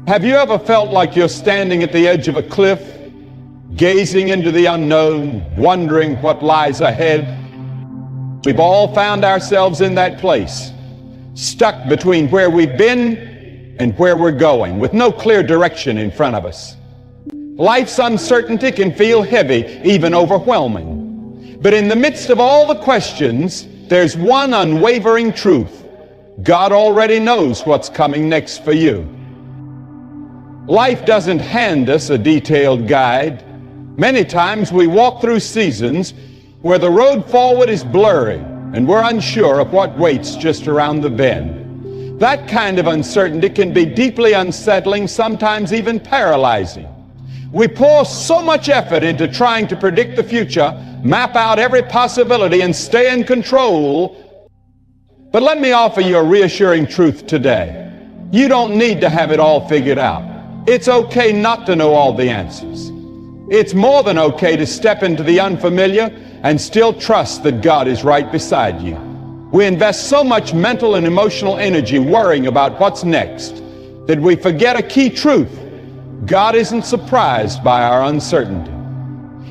Have you ever felt like you're standing at the edge of a cliff, gazing into the unknown, wondering what lies ahead? We've all found ourselves in that place, stuck between where we've been and where we're going, with no clear direction in front of us. Life's uncertainty can feel heavy, even overwhelming. But in the midst of all the questions, there's one unwavering truth. God already knows what's coming next for you. Life doesn't hand us a detailed guide. Many times we walk through seasons where the road forward is blurry and we're unsure of what waits just around the bend. That kind of uncertainty can be deeply unsettling, sometimes even paralyzing. We pour so much effort into trying to predict the future, map out every possibility, and stay in control. But let me offer you a reassuring truth today. You don't need to have it all figured out. It's okay not to know all the answers. It's more than okay to step into the unfamiliar and still trust that God is right beside you. We invest so much mental and emotional energy worrying about what's next that we forget a key truth. God isn't surprised by our uncertainty.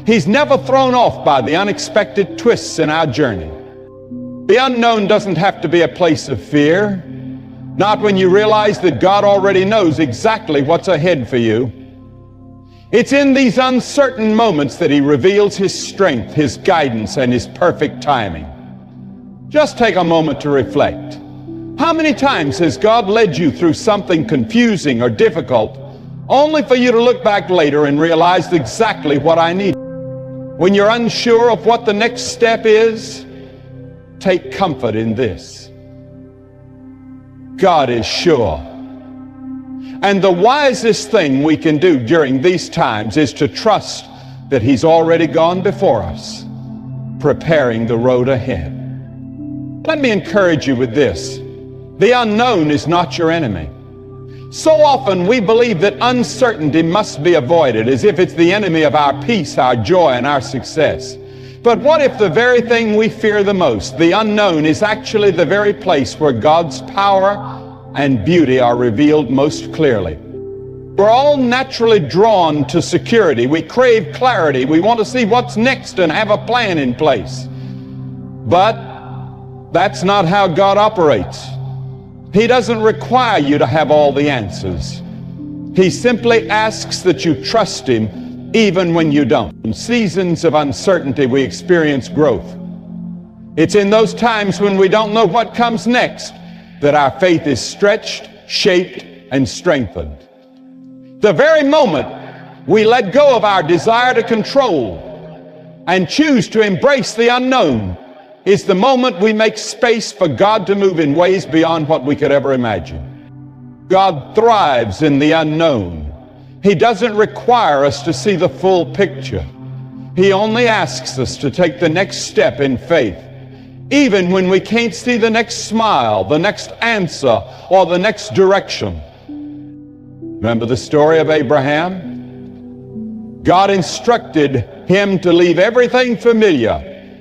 He's never thrown off by the unexpected twists in our journey. The unknown doesn't have to be a place of fear, not when you realize that God already knows exactly what's ahead for you. It's in these uncertain moments that He reveals His strength, His guidance, and His perfect timing. Just take a moment to reflect. How many times has God led you through something confusing or difficult, only for you to look back later and realize exactly what I needed? When you're unsure of what the next step is, take comfort in this. God is sure. And the wisest thing we can do during these times is to trust that He's already gone before us, preparing the road ahead. Let me encourage you with this. The unknown is not your enemy. So often we believe that uncertainty must be avoided, as if it's the enemy of our peace, our joy, and our success. But what if the very thing we fear the most, the unknown, is actually the very place where God's power and beauty are revealed most clearly? We're all naturally drawn to security. We crave clarity. We want to see what's next and have a plan in place. But that's not how God operates. He doesn't require you to have all the answers. He simply asks that you trust Him even when you don't. In seasons of uncertainty, we experience growth. It's in those times when we don't know what comes next that our faith is stretched, shaped, and strengthened. The very moment we let go of our desire to control and choose to embrace the unknown is the moment we make space for God to move in ways beyond what we could ever imagine. God thrives in the unknown. He doesn't require us to see the full picture. He only asks us to take the next step in faith, even when we can't see the next smile, the next answer, or the next direction. Remember the story of Abraham? God instructed him to leave everything familiar,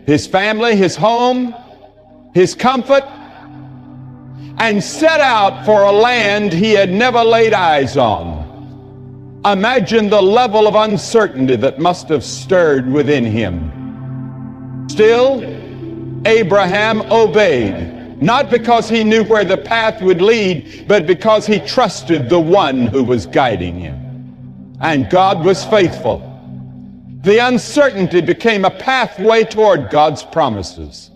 his family, his home, his comfort, and set out for a land he had never laid eyes on. Imagine the level of uncertainty that must have stirred within him. Still, Abraham obeyed, not because he knew where the path would lead, but because he trusted the one who was guiding him. And God was faithful. The uncertainty became a pathway toward God's promises.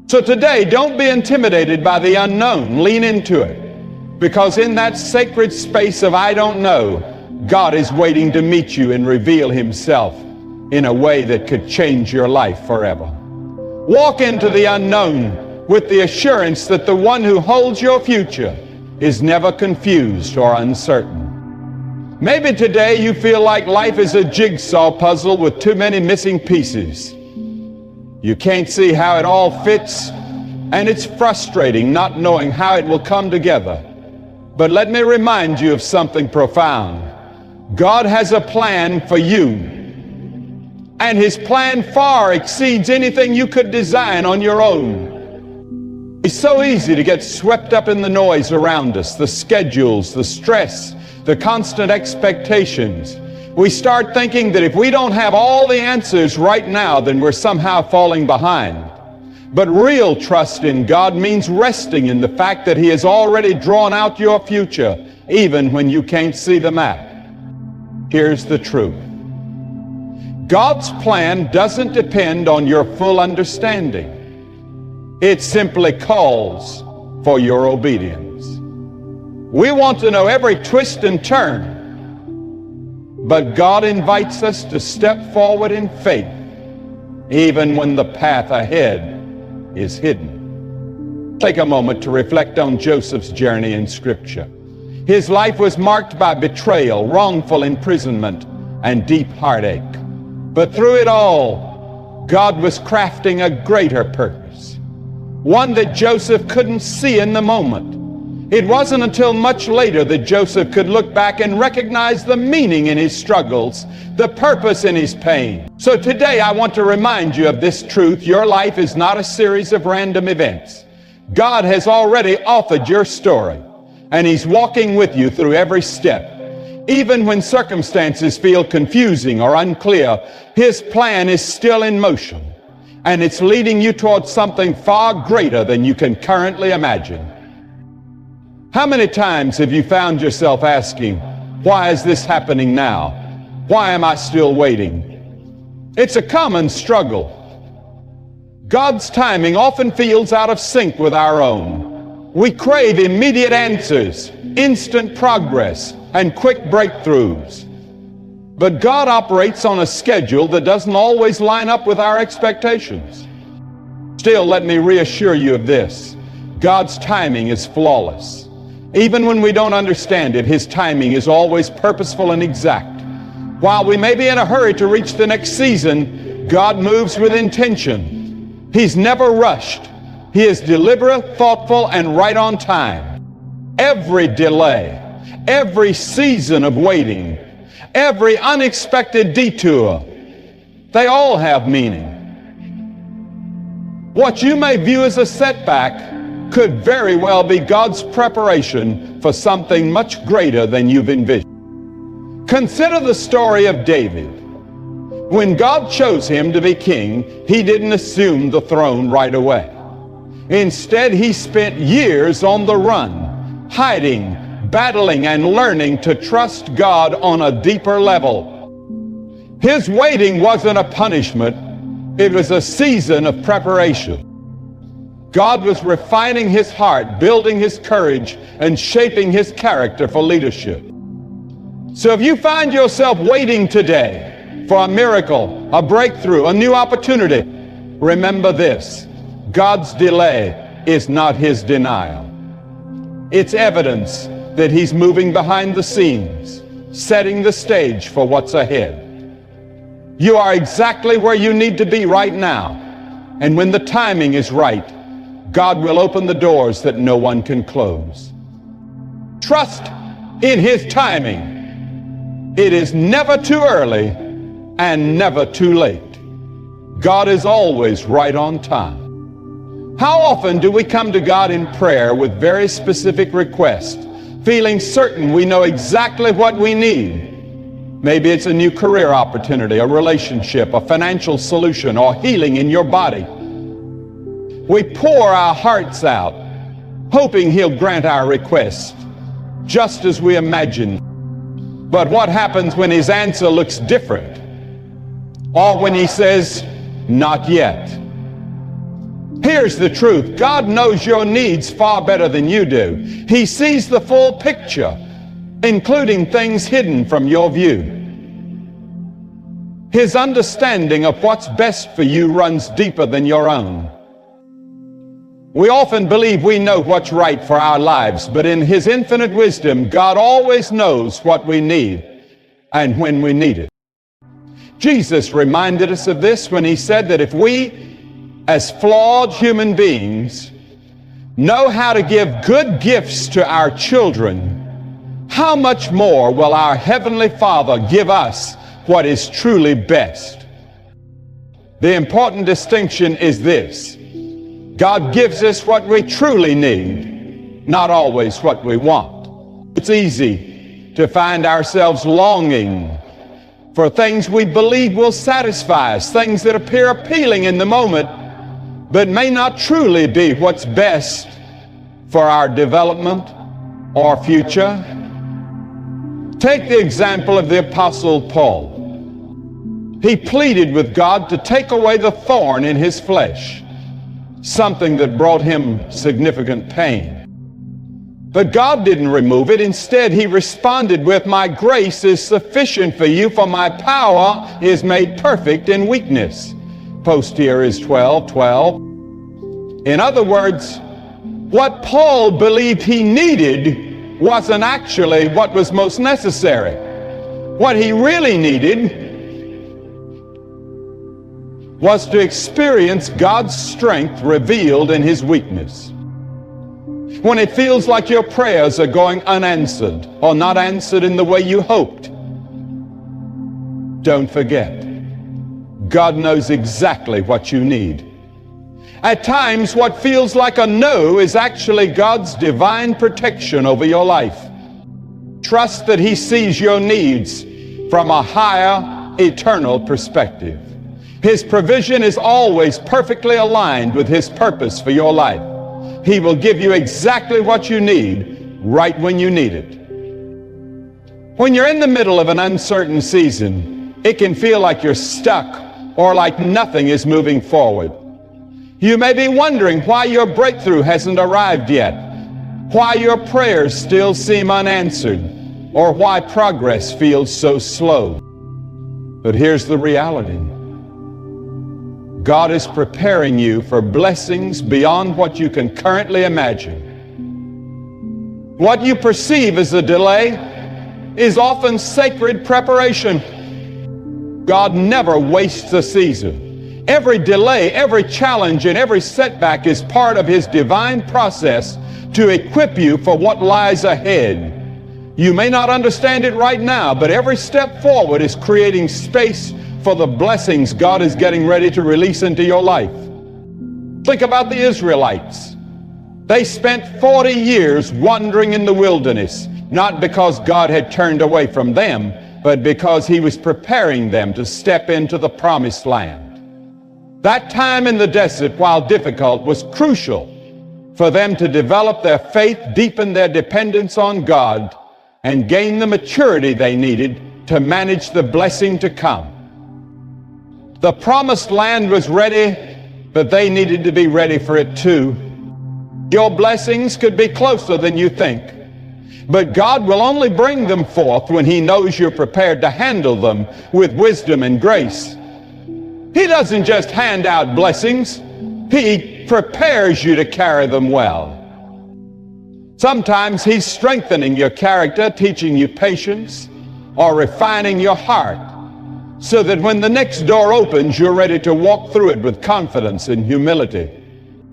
So today, don't be intimidated by the unknown. Lean into it, because in that sacred space of I don't know, God is waiting to meet you and reveal Himself in a way that could change your life forever. Walk into the unknown with the assurance that the one who holds your future is never confused or uncertain. Maybe today you feel like life is a jigsaw puzzle with too many missing pieces. You can't see how it all fits, and it's frustrating not knowing how it will come together. But let me remind you of something profound. God has a plan for you, and His plan far exceeds anything you could design on your own. It's so easy to get swept up in the noise around us, the schedules, the stress, the constant expectations. We start thinking that if we don't have all the answers right now, then we're somehow falling behind. But real trust in God means resting in the fact that He has already drawn out your future, even when you can't see the map. Here's the truth. God's plan doesn't depend on your full understanding. It simply calls for your obedience. We want to know every twist and turn, but God invites us to step forward in faith, even when the path ahead is hidden. Take a moment to reflect on Joseph's journey in Scripture. His life was marked by betrayal, wrongful imprisonment, and deep heartache. But through it all, God was crafting a greater purpose, one that Joseph couldn't see in the moment. It wasn't until much later that Joseph could look back and recognize the meaning in his struggles, the purpose in his pain. So today I want to remind you of this truth. Your life is not a series of random events. God has already authored your story, and He's walking with you through every step. Even when circumstances feel confusing or unclear, His plan is still in motion, and it's leading you towards something far greater than you can currently imagine. How many times have you found yourself asking, why is this happening now? Why am I still waiting? It's a common struggle. God's timing often feels out of sync with our own. We crave immediate answers, instant progress, and quick breakthroughs. But God operates on a schedule that doesn't always line up with our expectations. Still, let me reassure you of this. God's timing is flawless. Even when we don't understand it, His timing is always purposeful and exact. While we may be in a hurry to reach the next season, God moves with intention. He's never rushed. He is deliberate, thoughtful, and right on time. Every delay, every season of waiting, every unexpected detour, they all have meaning. What you may view as a setback could very well be God's preparation for something much greater than you've envisioned. Consider the story of David. When God chose him to be king, He didn't assume the throne right away. Instead, he spent years on the run, hiding, battling, and learning to trust God on a deeper level. His waiting wasn't a punishment, it was a season of preparation. God was refining his heart, building his courage, and shaping his character for leadership. So if you find yourself waiting today for a miracle, a breakthrough, a new opportunity, remember this: God's delay is not His denial. It's evidence that He's moving behind the scenes, setting the stage for what's ahead. You are exactly where you need to be right now, and when the timing is right, God will open the doors that no one can close. Trust in His timing. It is never too early and never too late. God is always right on time. How often do we come to God in prayer with very specific requests, feeling certain we know exactly what we need? Maybe it's a new career opportunity, a relationship, a financial solution, or healing in your body. We pour our hearts out, hoping He'll grant our request, just as we imagine. But what happens when His answer looks different? Or when He says, not yet? Here's the truth. God knows your needs far better than you do. He sees the full picture, including things hidden from your view. His understanding of what's best for you runs deeper than your own. We often believe we know what's right for our lives, but in His infinite wisdom, God always knows what we need and when we need it. Jesus reminded us of this when He said that if we, as flawed human beings, know how to give good gifts to our children, how much more will our Heavenly Father give us what is truly best? The important distinction is this: God gives us what we truly need, not always what we want. It's easy to find ourselves longing for things we believe will satisfy us, things that appear appealing in the moment, but may not truly be what's best for our development or future. Take the example of the Apostle Paul. He pleaded with God to take away the thorn in his flesh, something that brought him significant pain. But God didn't remove it. Instead, he responded with, "My grace is sufficient for you, for my power is made perfect in weakness." Posterior is 12:12. In other words, what Paul believed he needed wasn't actually what was most necessary. What he really needed was to experience God's strength revealed in his weakness. When it feels like your prayers are going unanswered or not answered in the way you hoped, don't forget, God knows exactly what you need. At times, what feels like a no is actually God's divine protection over your life. Trust that he sees your needs from a higher, eternal perspective. His provision is always perfectly aligned with his purpose for your life. He will give you exactly what you need right when you need it. When you're in the middle of an uncertain season, it can feel like you're stuck or like nothing is moving forward. You may be wondering why your breakthrough hasn't arrived yet, why your prayers still seem unanswered, or why progress feels so slow. But here's the reality. God is preparing you for blessings beyond what you can currently imagine. What you perceive as a delay is often sacred preparation. God never wastes a season. Every delay, every challenge, and every setback is part of his divine process to equip you for what lies ahead. You may not understand it right now, but every step forward is creating space for the blessings God is getting ready to release into your life. Think about the Israelites. They spent 40 years wandering in the wilderness, not because God had turned away from them, but because he was preparing them to step into the promised land. That time in the desert, while difficult, was crucial for them to develop their faith, deepen their dependence on God, and gain the maturity they needed to manage the blessing to come. The promised land was ready, but they needed to be ready for it too. Your blessings could be closer than you think, but God will only bring them forth when he knows you're prepared to handle them with wisdom and grace. He doesn't just hand out blessings, he prepares you to carry them well. Sometimes he's strengthening your character, teaching you patience, or refining your heart, so that when the next door opens, you're ready to walk through it with confidence and humility.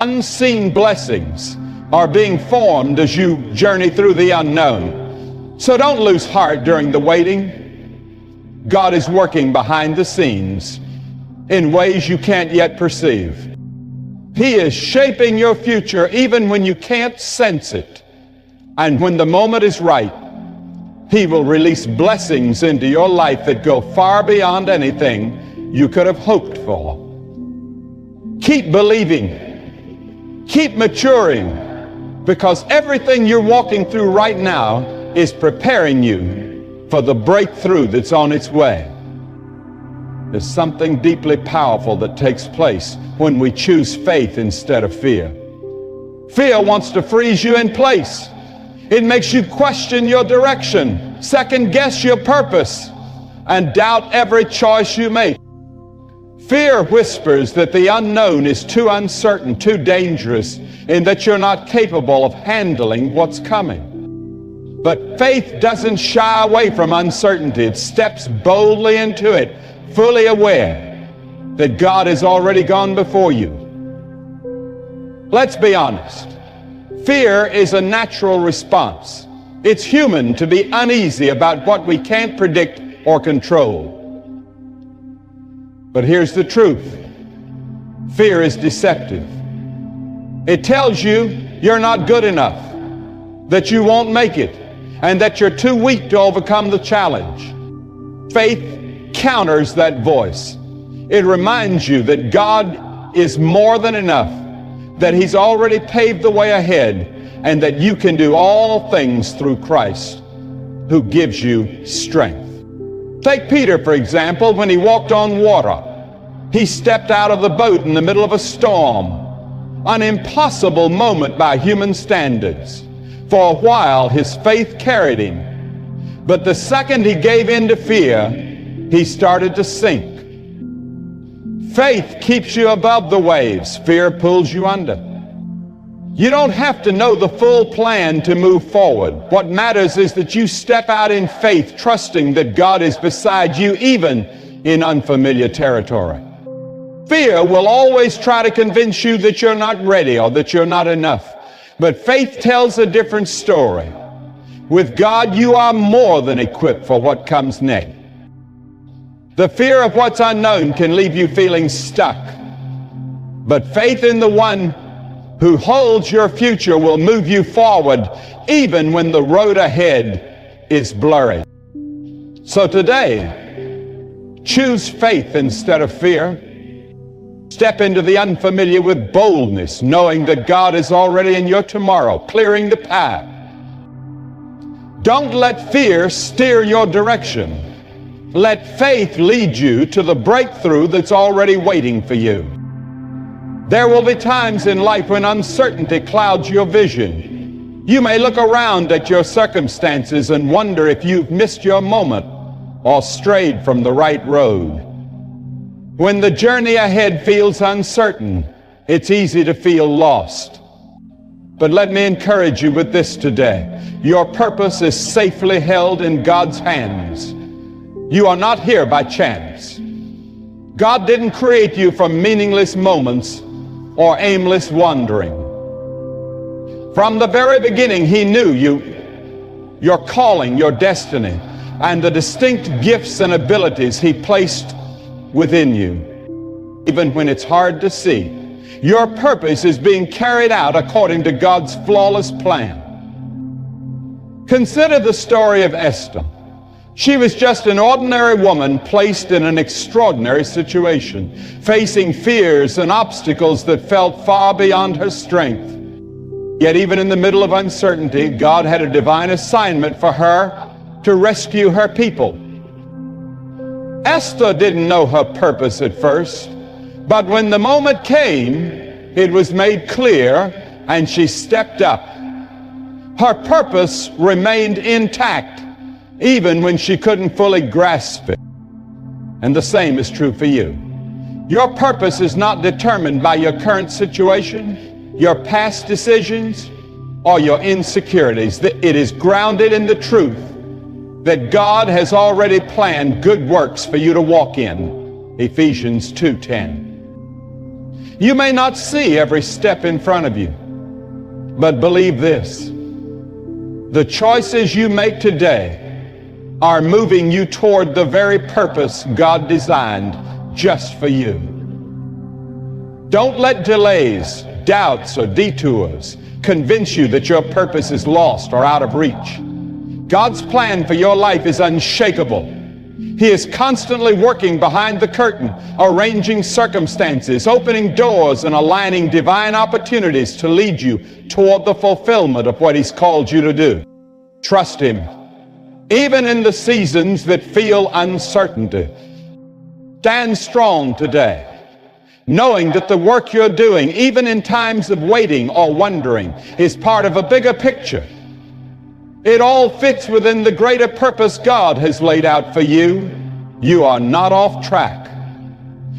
Unseen blessings are being formed as you journey through the unknown. So don't lose heart during the waiting. God is working behind the scenes in ways you can't yet perceive. He is shaping your future even when you can't sense it. And when the moment is right, he will release blessings into your life that go far beyond anything you could have hoped for. Keep believing. Keep maturing, because everything you're walking through right now is preparing you for the breakthrough that's on its way. There's something deeply powerful that takes place when we choose faith instead of fear. Fear wants to freeze you in place. It makes you question your direction, second guess your purpose, and doubt every choice you make. Fear whispers that the unknown is too uncertain, too dangerous, and that you're not capable of handling what's coming. But faith doesn't shy away from uncertainty. It steps boldly into it, fully aware that God has already gone before you. Let's be honest. Fear is a natural response. It's human to be uneasy about what we can't predict or control. But here's the truth. Fear is deceptive. It tells you you're not good enough, that you won't make it, and that you're too weak to overcome the challenge. Faith counters that voice. It reminds you that God is more than enough, that He's already paved the way ahead, and that you can do all things through Christ, who gives you strength. Take Peter, for example, when he walked on water. He stepped out of the boat in the middle of a storm, an impossible moment by human standards. For a while, his faith carried him. But the second he gave in to fear, he started to sink. Faith keeps you above the waves. Fear pulls you under. You don't have to know the full plan to move forward. What matters is that you step out in faith, trusting that God is beside you, even in unfamiliar territory. Fear will always try to convince you that you're not ready or that you're not enough. But faith tells a different story. With God, you are more than equipped for what comes next. The fear of what's unknown can leave you feeling stuck. But faith in the one who holds your future will move you forward, even when the road ahead is blurry. So today, choose faith instead of fear. Step into the unfamiliar with boldness, knowing that God is already in your tomorrow, clearing the path. Don't let fear steer your direction. Let faith lead you to the breakthrough that's already waiting for you. There will be times in life when uncertainty clouds your vision. You may look around at your circumstances and wonder if you've missed your moment or strayed from the right road. When the journey ahead feels uncertain, it's easy to feel lost. But let me encourage you with this today. Your purpose is safely held in God's hands. You are not here by chance. God didn't create you for meaningless moments or aimless wandering. From the very beginning, He knew you, your calling, your destiny, and the distinct gifts and abilities He placed within you. Even when it's hard to see, your purpose is being carried out according to God's flawless plan. Consider the story of Esther. She was just an ordinary woman placed in an extraordinary situation, facing fears and obstacles that felt far beyond her strength. Yet even in the middle of uncertainty, God had a divine assignment for her to rescue her people. Esther didn't know her purpose at first, but when the moment came, it was made clear and she stepped up. Her purpose remained intact, even when she couldn't fully grasp it. And the same is true for you. Your purpose is not determined by your current situation, your past decisions, or your insecurities. It is grounded in the truth that God has already planned good works for you to walk in. Ephesians 2:10. You may not see every step in front of you, but believe this: the choices you make today are moving you toward the very purpose God designed just for you. Don't let delays, doubts, or detours convince you that your purpose is lost or out of reach. God's plan for your life is unshakable. He is constantly working behind the curtain, arranging circumstances, opening doors, and aligning divine opportunities to lead you toward the fulfillment of what He's called you to do. Trust Him, even in the seasons that feel uncertainty. Stand strong today, knowing that the work you're doing, even in times of waiting or wondering, is part of a bigger picture. It all fits within the greater purpose God has laid out for you. You are not off track.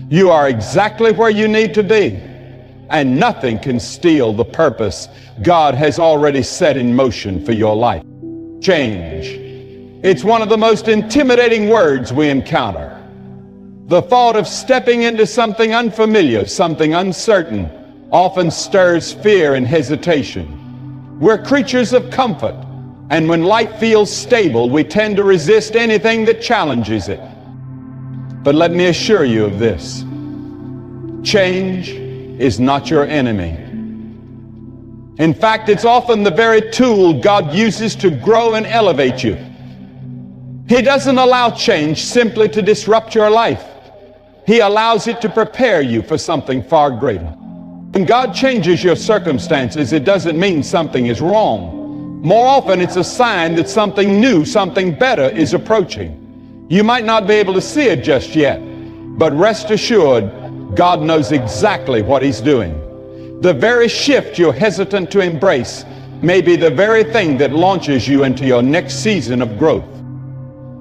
You are exactly where you need to be, and nothing can steal the purpose God has already set in motion for your life. Change. It's one of the most intimidating words we encounter. The thought of stepping into something unfamiliar, something uncertain, often stirs fear and hesitation. We're creatures of comfort, and when life feels stable, we tend to resist anything that challenges it. But let me assure you of this: change is not your enemy. In fact, it's often the very tool God uses to grow and elevate you. He doesn't allow change simply to disrupt your life. He allows it to prepare you for something far greater. When God changes your circumstances, it doesn't mean something is wrong. More often, it's a sign that something new, something better is approaching. You might not be able to see it just yet, but rest assured, God knows exactly what He's doing. The very shift you're hesitant to embrace may be the very thing that launches you into your next season of growth.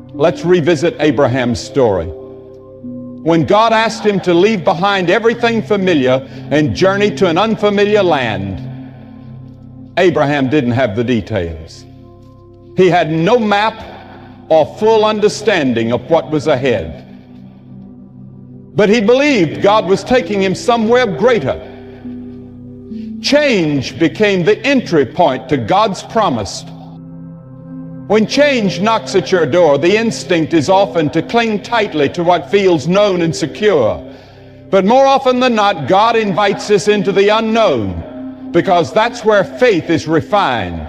Let's revisit Abraham's story. When God asked him to leave behind everything familiar and journey to an unfamiliar land, Abraham didn't have the details. He had no map or full understanding of what was ahead. But he believed God was taking him somewhere greater. Change became the entry point to God's promise. When change knocks at your door, the instinct is often to cling tightly to what feels known and secure. But more often than not, God invites us into the unknown, because that's where faith is refined,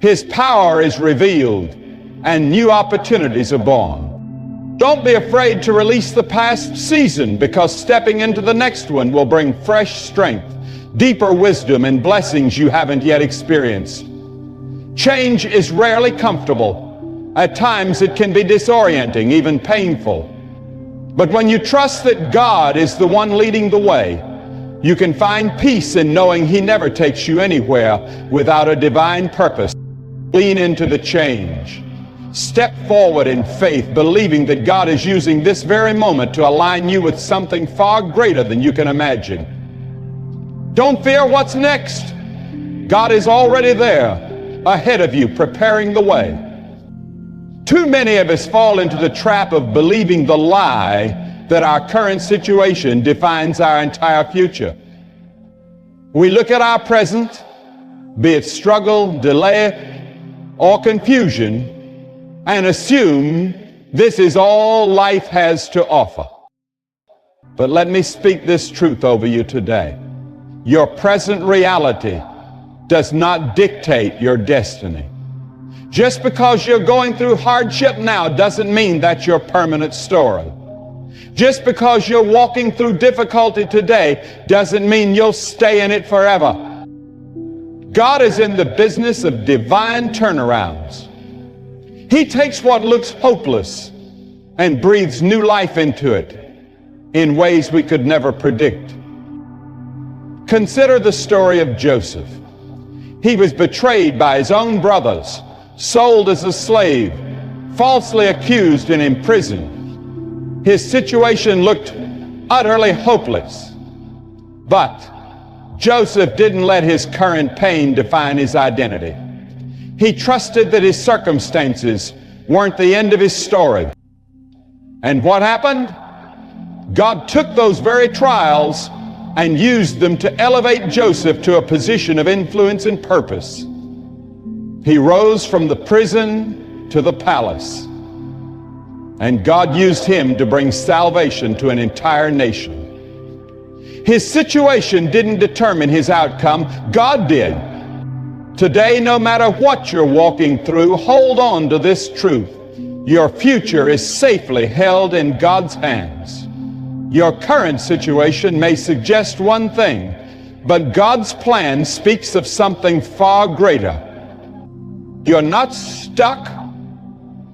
His power is revealed, and new opportunities are born. Don't be afraid to release the past season, because stepping into the next one will bring fresh strength, deeper wisdom, and blessings you haven't yet experienced. Change is rarely comfortable. At times it can be disorienting, even painful. But when you trust that God is the one leading the way, you can find peace in knowing He never takes you anywhere without a divine purpose. Lean into the change. Step forward in faith, believing that God is using this very moment to align you with something far greater than you can imagine. Don't fear what's next. God is already there, ahead of you, preparing the way. Too many of us fall into the trap of believing the lie that our current situation defines our entire future. We look at our present, be it struggle, delay, or confusion, and assume this is all life has to offer. But let me speak this truth over you today. Your present reality does not dictate your destiny. Just because you're going through hardship now doesn't mean that's your permanent story. Just because you're walking through difficulty today doesn't mean you'll stay in it forever. God is in the business of divine turnarounds. He takes what looks hopeless and breathes new life into it in ways we could never predict. Consider the story of Joseph. He was betrayed by his own brothers, sold as a slave, falsely accused and imprisoned. His situation looked utterly hopeless. But Joseph didn't let his current pain define his identity. He trusted that his circumstances weren't the end of his story. And what happened? God took those very trials and used them to elevate Joseph to a position of influence and purpose. He rose from the prison to the palace, and God used him to bring salvation to an entire nation. His situation didn't determine his outcome, God did. Today, no matter what you're walking through, hold on to this truth. Your future is safely held in God's hands. Your current situation may suggest one thing, but God's plan speaks of something far greater. You're not stuck.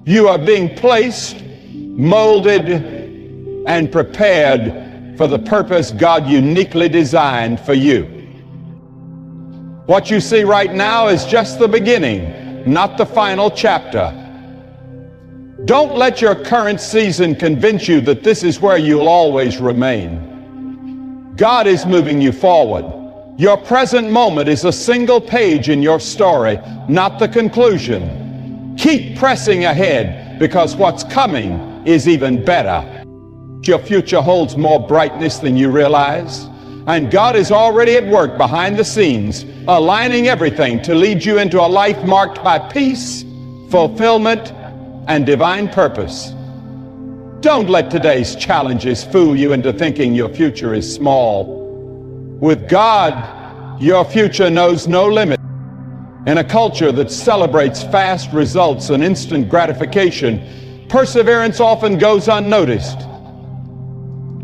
You are being placed, molded, and prepared for the purpose God uniquely designed for you. What you see right now is just the beginning, not the final chapter. Don't let your current season convince you that this is where you'll always remain. God is moving you forward. Your present moment is a single page in your story, not the conclusion. Keep pressing ahead, because what's coming is even better. Your future holds more brightness than you realize, and God is already at work behind the scenes, aligning everything to lead you into a life marked by peace, fulfillment, and divine purpose. Don't let today's challenges fool you into thinking your future is small. With God, Your future knows no limit. In a culture that celebrates fast results and instant gratification, perseverance often goes unnoticed.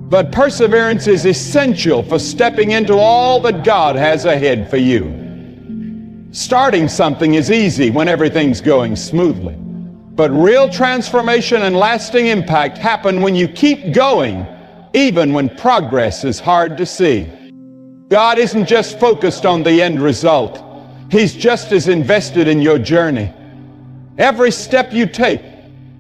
But perseverance is essential for stepping into all that God has ahead for you. Starting something is easy when everything's going smoothly. But real transformation and lasting impact happen when you keep going, even when progress is hard to see. God isn't just focused on the end result. He's just as invested in your journey. Every step you take,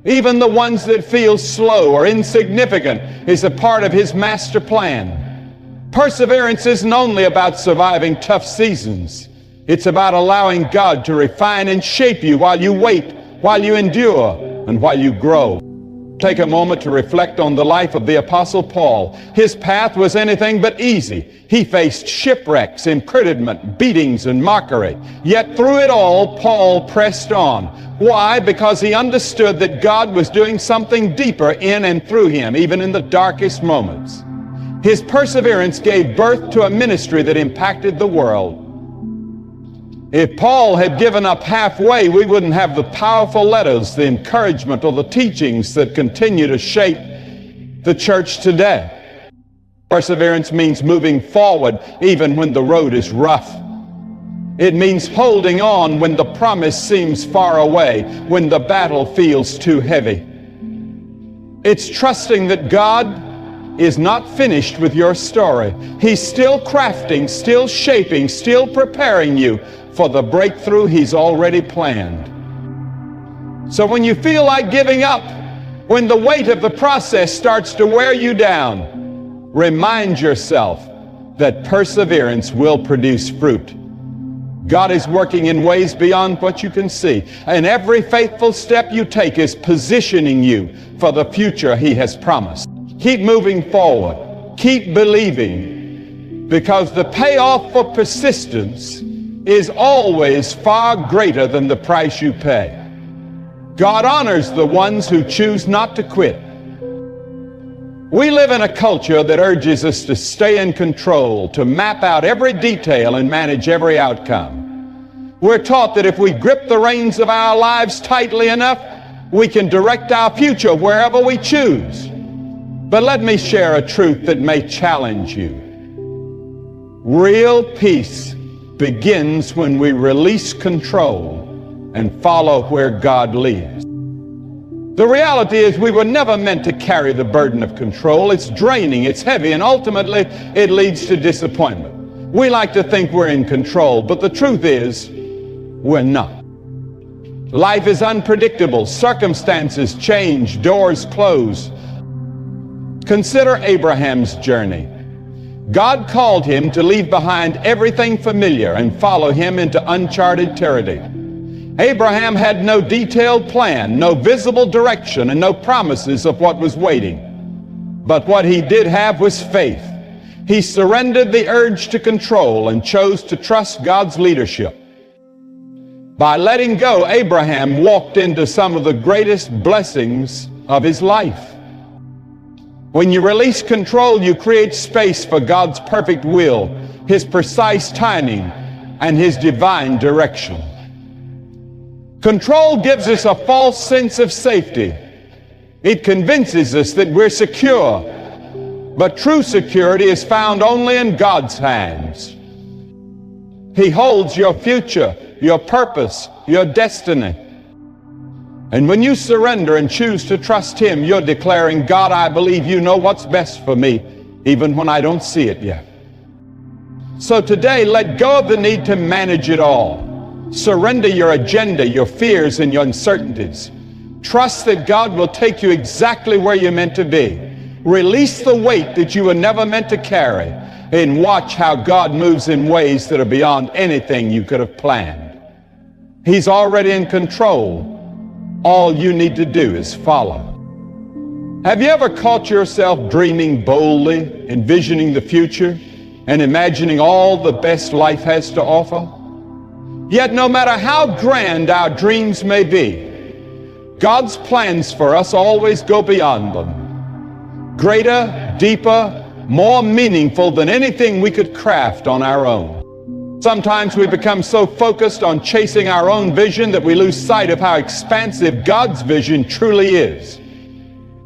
even the ones that feel slow or insignificant, is a part of His master plan. Perseverance isn't only about surviving tough seasons. It's about allowing God to refine and shape you while you wait, while you endure, and while you grow. Take a moment to reflect on the life of the Apostle Paul. His path was anything but easy. He faced shipwrecks, imprisonment, beatings, and mockery. Yet through it all, Paul pressed on. Why? Because he understood that God was doing something deeper in and through him, even in the darkest moments. His perseverance gave birth to a ministry that impacted the world. If Paul had given up halfway, we wouldn't have the powerful letters, the encouragement, or the teachings that continue to shape the church today. Perseverance means moving forward even when the road is rough. It means holding on when the promise seems far away, when the battle feels too heavy. It's trusting that God is not finished with your story. He's still crafting, still shaping, still preparing you for the breakthrough He's already planned. So when you feel like giving up, when the weight of the process starts to wear you down, remind yourself that perseverance will produce fruit. God is working in ways beyond what you can see, and every faithful step you take is positioning you for the future He has promised. Keep moving forward. Keep believing, because the payoff for persistence is always far greater than the price you pay. God honors the ones who choose not to quit. We live in a culture that urges us to stay in control, to map out every detail and manage every outcome. We're taught that if we grip the reins of our lives tightly enough, we can direct our future wherever we choose. But let me share a truth that may challenge you. Real peace begins when we release control and follow where God leads. The reality is we were never meant to carry the burden of control. It's draining, it's heavy, and ultimately it leads to disappointment. We like to think we're in control, but the truth is we're not. Life is unpredictable. Circumstances change, doors close. Consider Abraham's journey. God called him to leave behind everything familiar and follow Him into uncharted territory. Abraham had no detailed plan, no visible direction, and no promises of what was waiting. But what he did have was faith. He surrendered the urge to control and chose to trust God's leadership. By letting go, Abraham walked into some of the greatest blessings of his life. When you release control, you create space for God's perfect will, His precise timing, and His divine direction. Control gives us a false sense of safety. It convinces us that we're secure, but true security is found only in God's hands. He holds your future, your purpose, your destiny. And when you surrender and choose to trust Him, you're declaring, God, I believe You know what's best for me, even when I don't see it yet. So today, let go of the need to manage it all. Surrender your agenda, your fears, and your uncertainties. Trust that God will take you exactly where you're meant to be. Release the weight that you were never meant to carry, and watch how God moves in ways that are beyond anything you could have planned. He's already in control. All you need to do is follow. Have you ever caught yourself dreaming boldly, envisioning the future, and imagining all the best life has to offer? Yet no matter how grand our dreams may be, God's plans for us always go beyond them. Greater, deeper, more meaningful than anything we could craft on our own. Sometimes we become so focused on chasing our own vision that we lose sight of how expansive God's vision truly is.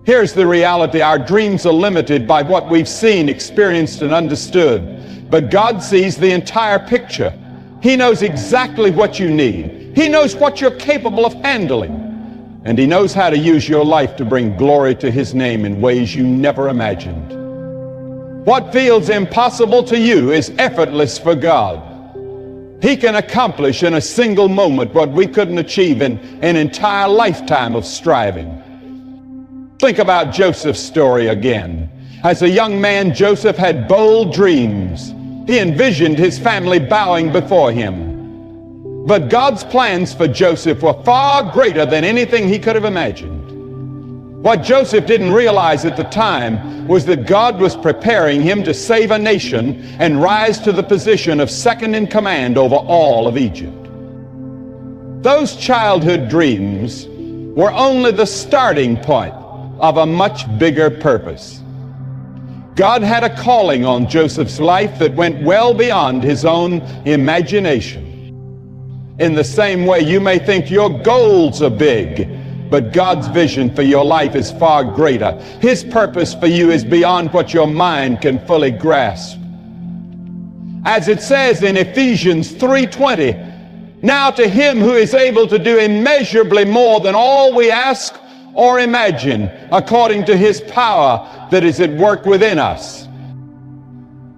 Here's the reality: our dreams are limited by what we've seen, experienced, and understood. But God sees the entire picture. He knows exactly what you need. He knows what you're capable of handling. And He knows how to use your life to bring glory to His name in ways you never imagined. What feels impossible to you is effortless for God. He can accomplish in a single moment what we couldn't achieve in an entire lifetime of striving. Think about Joseph's story again. As a young man, Joseph had bold dreams. He envisioned his family bowing before him. But God's plans for Joseph were far greater than anything he could have imagined. What Joseph didn't realize at the time was that God was preparing him to save a nation and rise to the position of second in command over all of Egypt. Those childhood dreams were only the starting point of a much bigger purpose. God had a calling on Joseph's life that went well beyond his own imagination. In the same way, you may think your goals are big, but God's vision for your life is far greater. His purpose for you is beyond what your mind can fully grasp. As it says in Ephesians 3:20, "Now to Him who is able to do immeasurably more than all we ask or imagine, according to His power that is at work within us."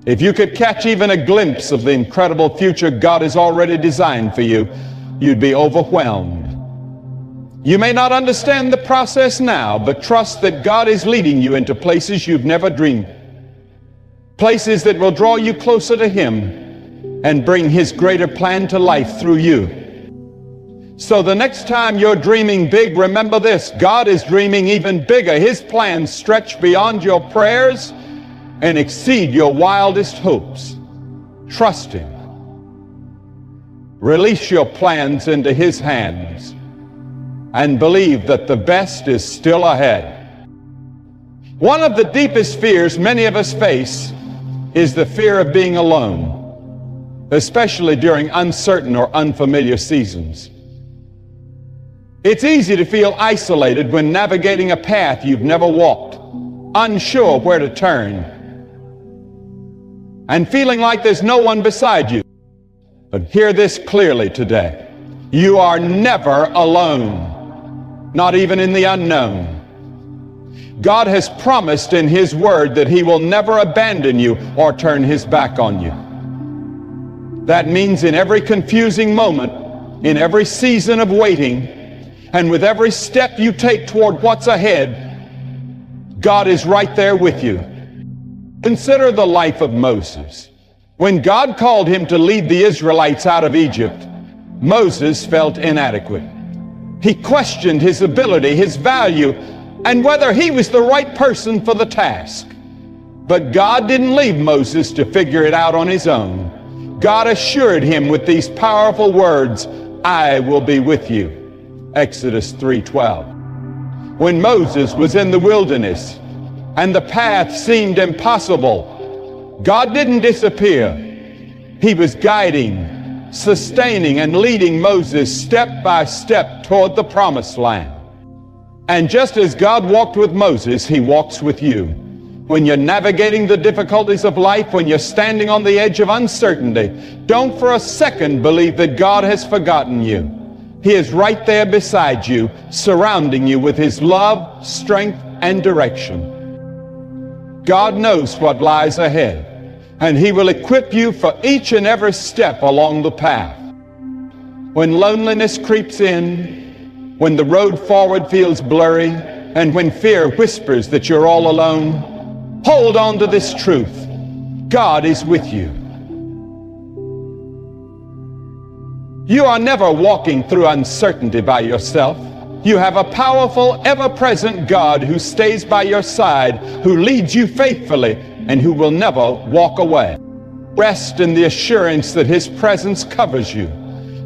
If you could catch even a glimpse of the incredible future God has already designed for you, you'd be overwhelmed. You may not understand the process now, but trust that God is leading you into places you've never dreamed. Places that will draw you closer to Him and bring His greater plan to life through you. So the next time you're dreaming big, remember this: God is dreaming even bigger. His plans stretch beyond your prayers and exceed your wildest hopes. Trust Him. Release your plans into His hands and believe that the best is still ahead. One of the deepest fears many of us face is the fear of being alone, especially during uncertain or unfamiliar seasons. It's easy to feel isolated when navigating a path you've never walked, unsure where to turn, and feeling like there's no one beside you. But hear this clearly today: you are never alone, not even in the unknown. God has promised in His Word that He will never abandon you or turn His back on you. That means in every confusing moment, in every season of waiting, and with every step you take toward what's ahead, God is right there with you. Consider the life of Moses. When God called him to lead the Israelites out of Egypt, Moses felt inadequate. He questioned his ability, his value, and whether he was the right person for the task. But God didn't leave Moses to figure it out on his own. God assured him with these powerful words, "I will be with you." Exodus 3:12. When Moses was in the wilderness and the path seemed impossible, God didn't disappear. He was guiding, sustaining, and leading Moses step by step toward the promised land. And just as God walked with Moses, He walks with you. When you're navigating the difficulties of life, when you're standing on the edge of uncertainty, don't for a second believe that God has forgotten you. He is right there beside you, surrounding you with His love, strength, and direction. God knows what lies ahead, and He will equip you for each and every step along the path. When loneliness creeps in, when the road forward feels blurry, and when fear whispers that you're all alone, hold on to this truth: God is with you. You are never walking through uncertainty by yourself. You have a powerful, ever-present God who stays by your side, who leads you faithfully, and who will never walk away. Rest in the assurance that His presence covers you.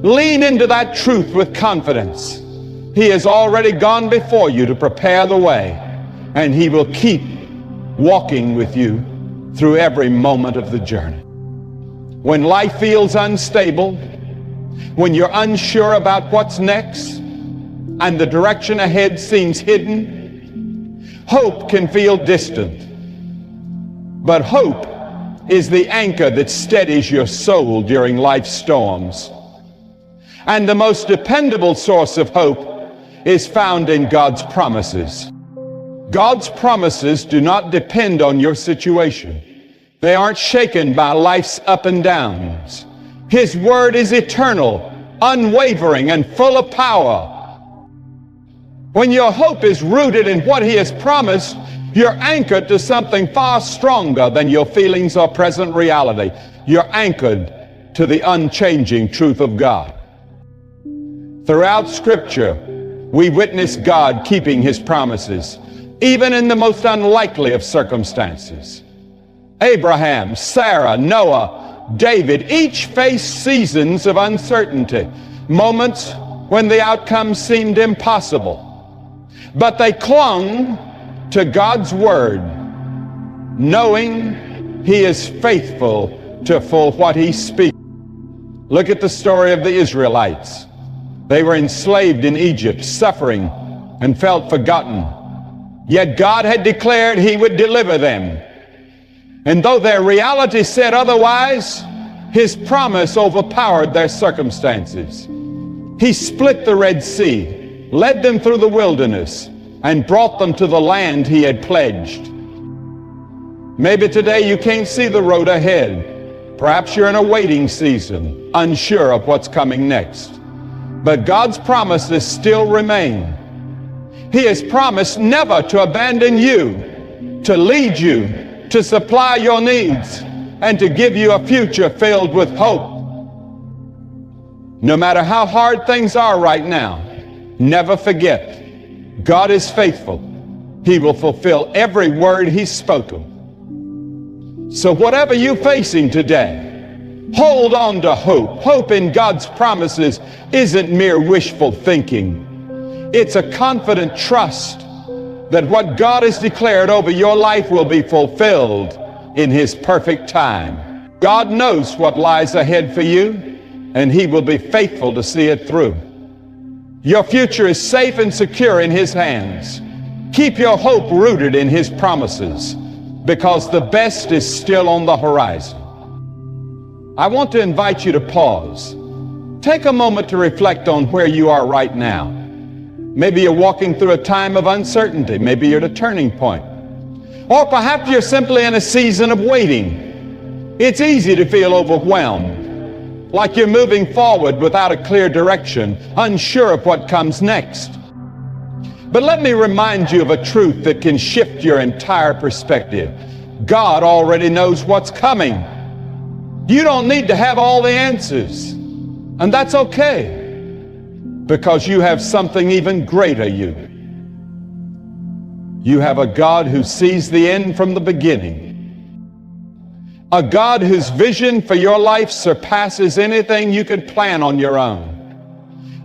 Lean into that truth with confidence. He has already gone before you to prepare the way, and He will keep walking with you through every moment of the journey. When life feels unstable, when you're unsure about what's next, and the direction ahead seems hidden, hope can feel distant. But hope is the anchor that steadies your soul during life's storms. And the most dependable source of hope is found in God's promises. God's promises do not depend on your situation. They aren't shaken by life's up and downs. His word is eternal, unwavering, and full of power. When your hope is rooted in what He has promised, you're anchored to something far stronger than your feelings or present reality. You're anchored to the unchanging truth of God. Throughout Scripture, we witness God keeping His promises, even in the most unlikely of circumstances. Abraham, Sarah, Noah, David, each faced seasons of uncertainty, moments when the outcome seemed impossible. But they clung to God's word, knowing He is faithful to fulfill what He speaks. Look at the story of the Israelites. They were enslaved in Egypt, suffering, and felt forgotten. Yet God had declared He would deliver them. And though their reality said otherwise, His promise overpowered their circumstances. He split the Red Sea, led them through the wilderness, and brought them to the land He had pledged. Maybe today you can't see the road ahead. Perhaps you're in a waiting season, unsure of what's coming next. But God's promises still remain. He has promised never to abandon you, to lead you, to supply your needs, and to give you a future filled with hope. No matter how hard things are right now, never forget, God is faithful. He will fulfill every word He's spoken. So whatever you're facing today, hold on to hope. Hope in God's promises isn't mere wishful thinking. It's a confident trust that what God has declared over your life will be fulfilled in His perfect time. God knows what lies ahead for you, and He will be faithful to see it through. Your future is safe and secure in His hands. Keep your hope rooted in His promises, because the best is still on the horizon. I want to invite you to pause. Take a moment to reflect on where you are right now. Maybe you're walking through a time of uncertainty. Maybe you're at a turning point. Or perhaps you're simply in a season of waiting. It's easy to feel overwhelmed, like you're moving forward without a clear direction, unsure of what comes next. But let me remind you of a truth that can shift your entire perspective. God already knows what's coming. You don't need to have all the answers, and that's okay, because you have something even greater. You have a God who sees the end from the beginning, a God whose vision for your life surpasses anything you could plan on your own,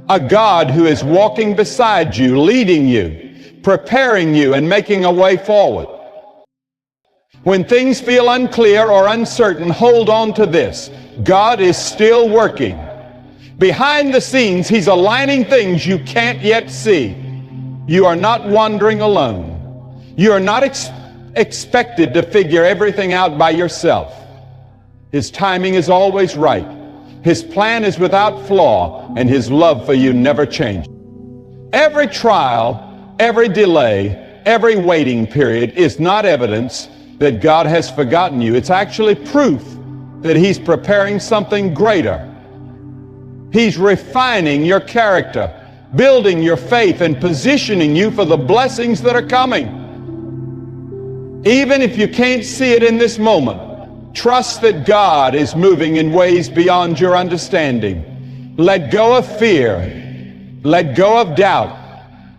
a God who is walking beside you, leading you, preparing you, and making a way forward. When things feel unclear or uncertain, hold on to this: God is still working. Behind the scenes, He's aligning things you can't yet see. You are not wandering alone. You are not expected to figure everything out by yourself. His timing is always right. His plan is without flaw, and His love for you never changes. Every trial, every delay, every waiting period is not evidence that God has forgotten you. It's actually proof that He's preparing something greater. He's refining your character, building your faith, and positioning you for the blessings that are coming. Even if you can't see it in this moment, trust that God is moving in ways beyond your understanding. Let go of fear, let go of doubt,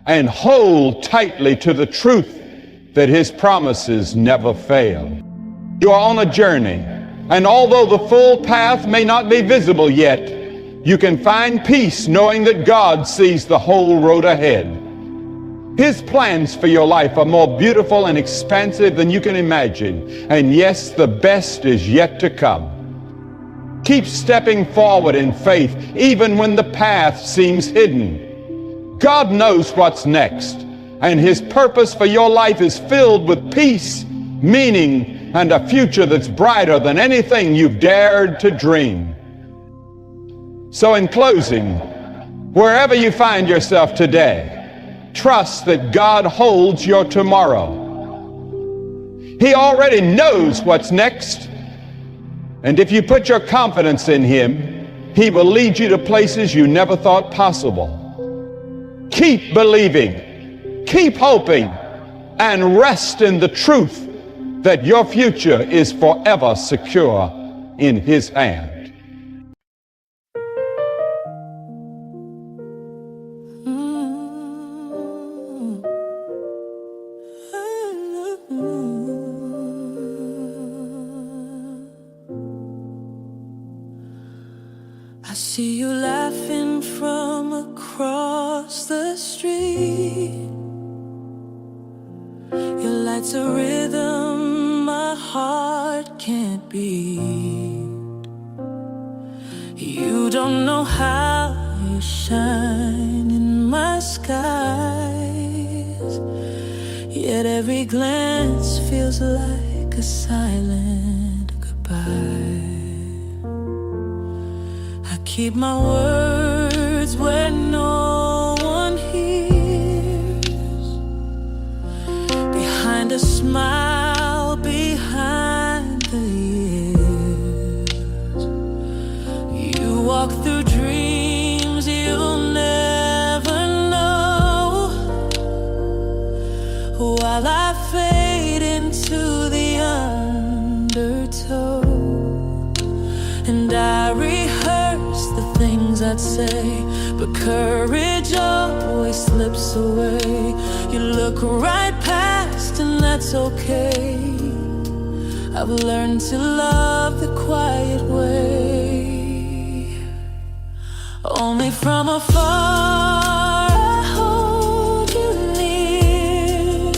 and hold tightly to the truth that His promises never fail. You are on a journey, and although the full path may not be visible yet, you can find peace knowing that God sees the whole road ahead. His plans for your life are more beautiful and expansive than you can imagine. And yes, the best is yet to come. Keep stepping forward in faith, even when the path seems hidden. God knows what's next, and His purpose for your life is filled with peace, meaning, and a future that's brighter than anything you've dared to dream. So in closing, wherever you find yourself today, trust that God holds your tomorrow. He already knows what's next. And if you put your confidence in Him, He will lead you to places you never thought possible. Keep believing, keep hoping, and rest in the truth that your future is forever secure in His hand. I see you laughing from across the street. Your light's a rhythm my heart can't beat. You don't know how you shine in my skies, yet every glance feels like a silent goodbye. Keep my words where no one hears, behind a smile, behind the years. You walk through dreams you'll never know, while I fade into the undertow. And I rehearse the things I'd say, but courage always slips away. You look right past, and that's okay. I've learned to love the quiet way. Only from afar I hold you near,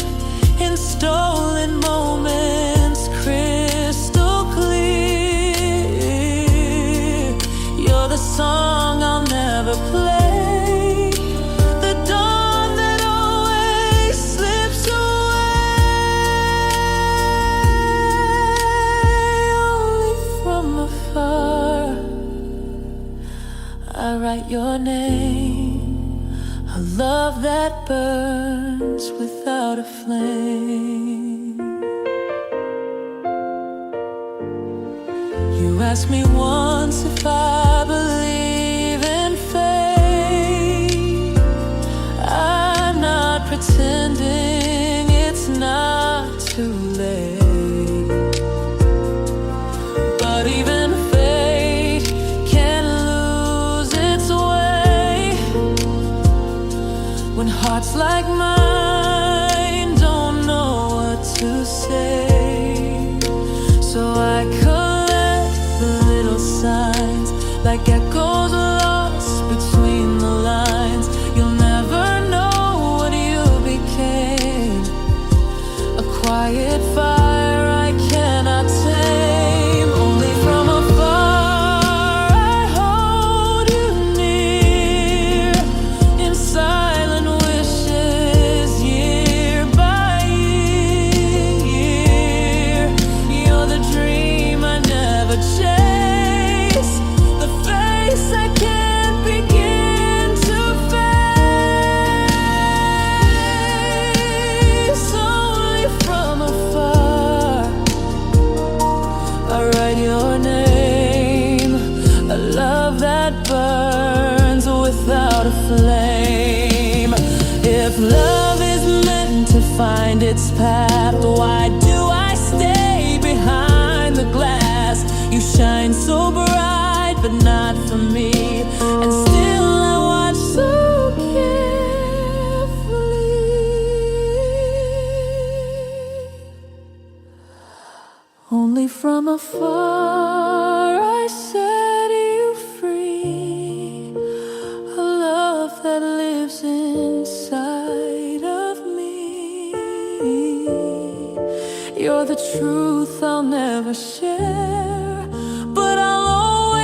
in stolen moments crystal clear. You're the song I'll never play, the dawn that always slips away. Only from afar I write your name, a love that burns without a flame. You asked me once if I believe in fate. I'm not pretending it's not too late, but even fate can lose its way when hearts like mine don't know what to say. So I collect the little signs, like echoes lost between the lines. You'll never know what you became, a quiet fire I cannot tame. Only from afar I hold you near, in silent wishes, year by year. You're the dream I never chase, the face I can't begin to face. Only from afar I write your name, a love that burns without a flame. If love is meant to find its path, why do I stay behind the glass? You shine so bright, but not for me, and still I watch so carefully. Only from afar I set you free, a love that lives inside of me. You're the truth I'll never share, but I'll always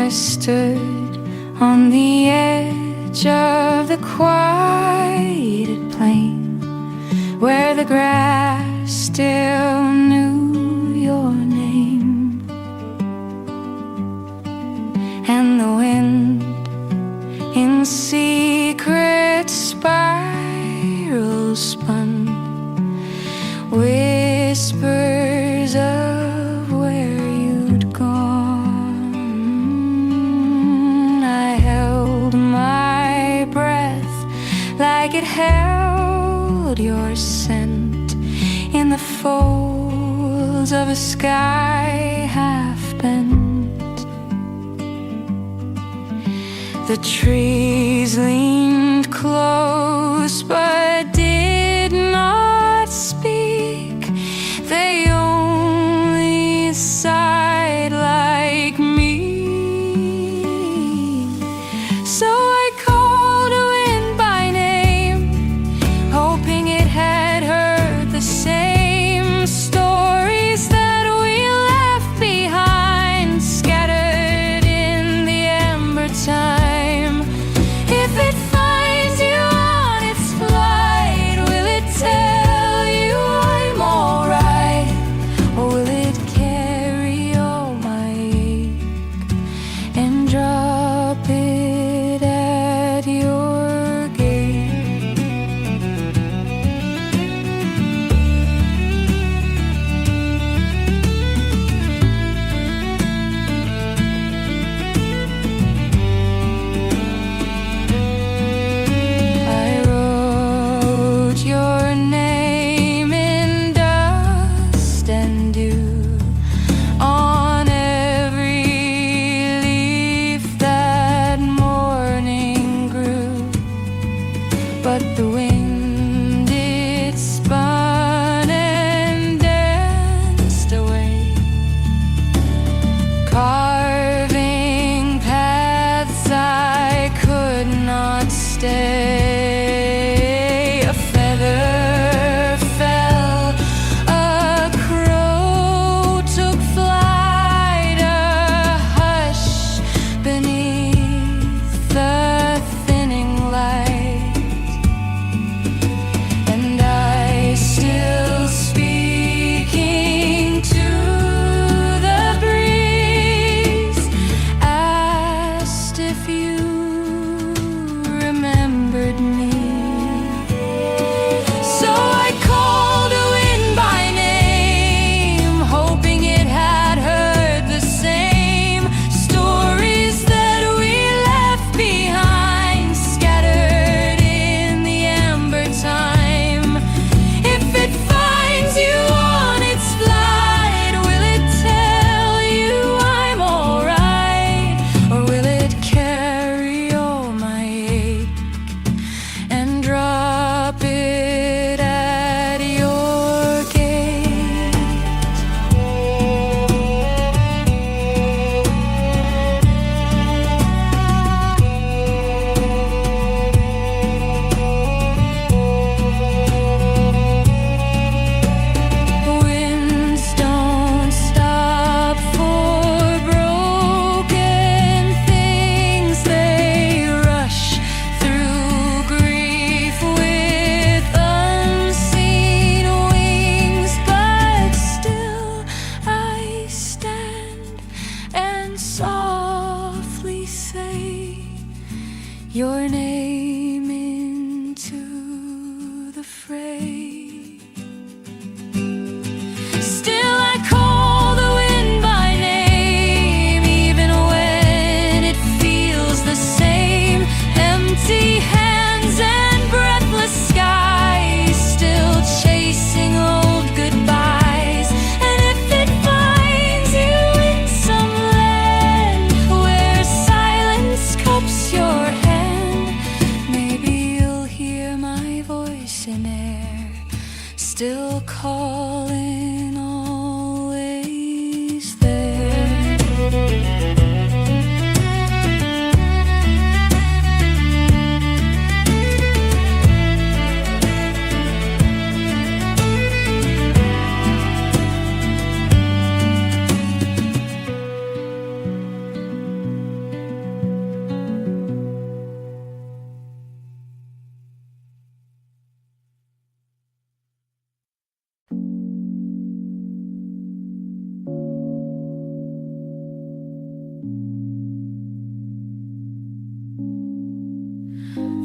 I stood on the edge of the quieted plain, where the grass still knew your name, and the wind in secret spirals spun whispers of where you'd gone. I held my breath like it held your scent in the folds of a sky half bent. The trees leaned close but did not speak. They only sighed like me. So I called a wind by name, hoping it had heard the same stories that we left behind, scattered in the ember time. If it finds you on its flight,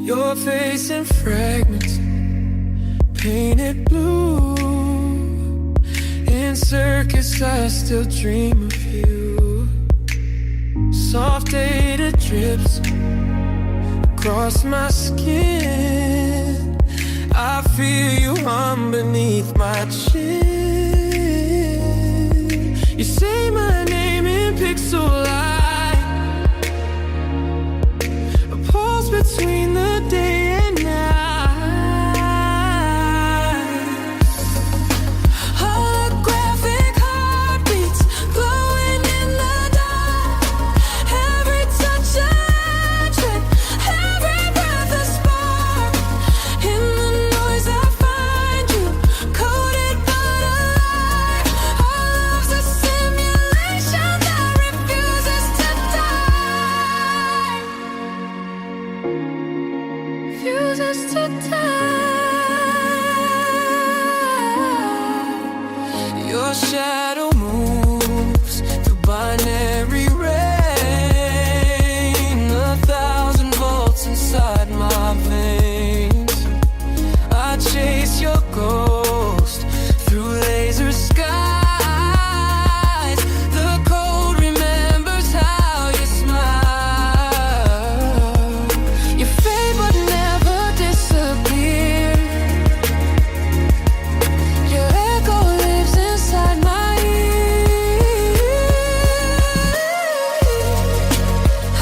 Your face in fragments, painted blue. In circus I still dream of you. Soft data drips across my skin. I feel you hum beneath my chin. You say my name in pixel light, a pause between the day and night. Holographic heartbeats glowing in the dark. Every touch a trick, every breath a spark. In the noise I find you, coded but alive. Our love's a simulation that refuses to die. Refuses to die. Your shadow moves through binary rain. 1,000 volts inside my veins. I chase your ghost through laser skies. The cold remembers how you smile. You fade but never disappear. Your echo lives inside my ear.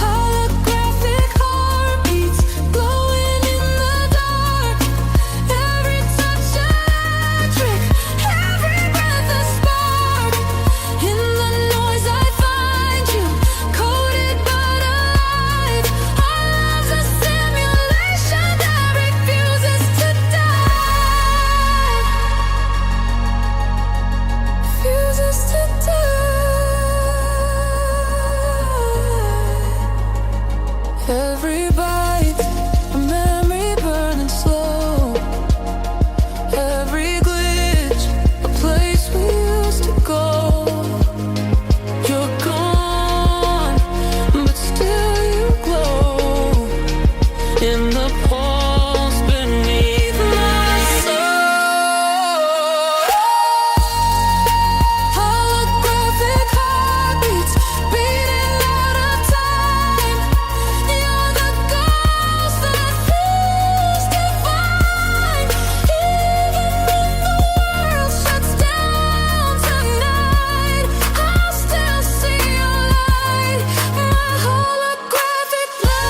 Holographic heartbeats glowing in the dark. Every touch a trick, every breath a spark. In the noise I find you, coded but alive. Our love's a simulation that refuses to die. Refuses to die. Every bite, a memory burning slow. Every glitch, a place we used to go. You're gone, but still you glow. In the pulse beneath my soul. Holographic heartbeats beating out of time. You're the ghost that feels divine. Even if the world shuts down tonight, I'll still see your light. My holographic light.